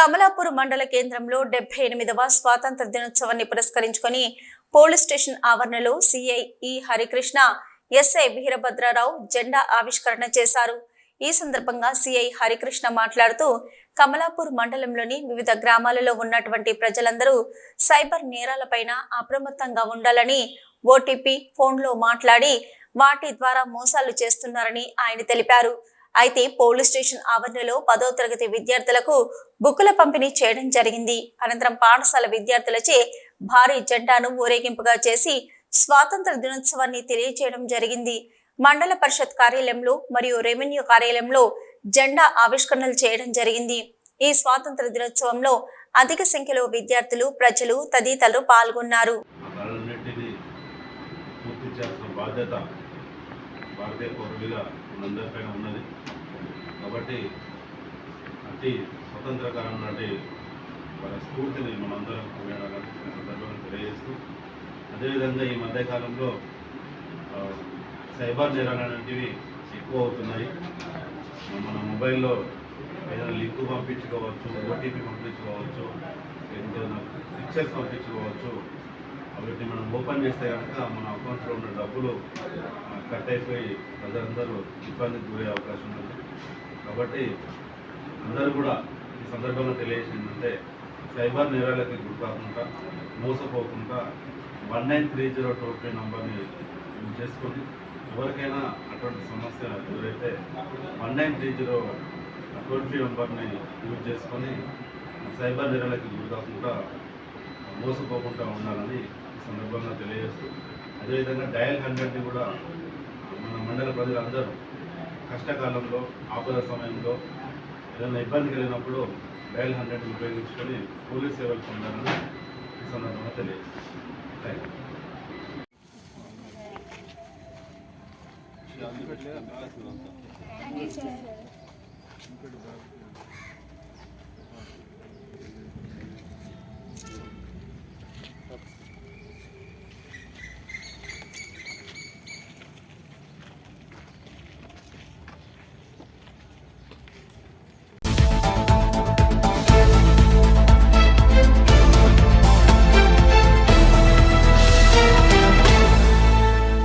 కమలాపూర్ మండల కేంద్రంలో 78వ స్వాతంత్ర దినోత్సవాన్ని పురస్కరించుకొని పోలీస్ స్టేషన్ ఆవరణలో సిఐ ఈ హరికృష్ణ, ఎస్ఐ వీరభద్రరావు జెండా ఆవిష్కరణ చేశారు. ఈ సందర్భంగా సిఐ హరికృష్ణ మాట్లాడుతూ కమలాపూర్ మండలంలోని వివిధ గ్రామాలలో ఉన్నటువంటి ప్రజలందరూ సైబర్ నేరాలపైన అప్రమత్తంగా ఉండాలని, ఓటీపీ ఫోన్లో మాట్లాడి వాటి ద్వారా మోసాలు చేస్తున్నారని ఆయన తెలిపారు. అయితే పోలీస్ స్టేషన్ ఆవరణలో 10వ తరగతి విద్యార్థులకు బుక్కుల పంపిణీ చేయడం జరిగింది. అనంతరం పాఠశాల విద్యార్థులచే భారీ జెండాను ఊరేగింపుగా చేసి స్వాతంత్ర దినోత్సవాన్ని తెలియజేయడం జరిగింది. మండల పరిషత్ కార్యాలయంలో మరియు రెవెన్యూ కార్యాలయంలో జెండా ఆవిష్కరణలు చేయడం జరిగింది. ఈ స్వాతంత్ర దినోత్సవంలో అధిక సంఖ్యలో విద్యార్థులు, ప్రజలు తదితరులు పాల్గొన్నారు. కాబట్టి అతి స్వతంత్రకరం నాటి వాళ్ళ స్ఫూర్తిని మనందరం సందర్భంగా తెలియజేస్తూ, అదేవిధంగా ఈ మధ్యకాలంలో సైబర్ నేరాలు అనేటివి ఎక్కువ అవుతున్నాయి. మన మొబైల్లో ఏదైనా లింక్ పంపించుకోవచ్చు, ఓటీపీ పంపించుకోవచ్చు, ఏదైనా పిక్చర్స్ పంపించుకోవచ్చు. కాబట్టి మనం ఓపెన్ చేస్తే కనుక మన అకౌంట్లో ఉన్న డబ్బులు కట్ అయిపోయి ప్రజలందరూ ఇబ్బందికి గురే అవకాశం ఉంది. కాబట్టి అందరూ కూడా ఈ సందర్భంగా తెలియజేసిందంటే సైబర్ నేరాలకి గురి కాకుండా, మోసపోకుండా 1930 టోల్ ఫ్రీ నంబర్ని యూజ్ చేసుకొని ఎవరికైనా అటువంటి సమస్య ఎదురైతే 1930 టోల్ ఫ్రీ నంబర్ని యూజ్ చేసుకొని సైబర్ నేరాలకి గురి కాకుండా, మోసపోకుండా ఉండాలని ఈ సందర్భంగా తెలియజేస్తూ, అదేవిధంగా డయల్ 100ని కూడా మన మండల ప్రజలందరూ కష్టకాలంలో, ఆపద సమయంలో ఏదైనా ఇబ్బంది కలిగినప్పుడు డయల్ 100ని ఉపయోగించుకొని పోలీస్ సేవలు పొందాలని ఈ సందర్భంగా తెలియజేస్తాను. Thank you.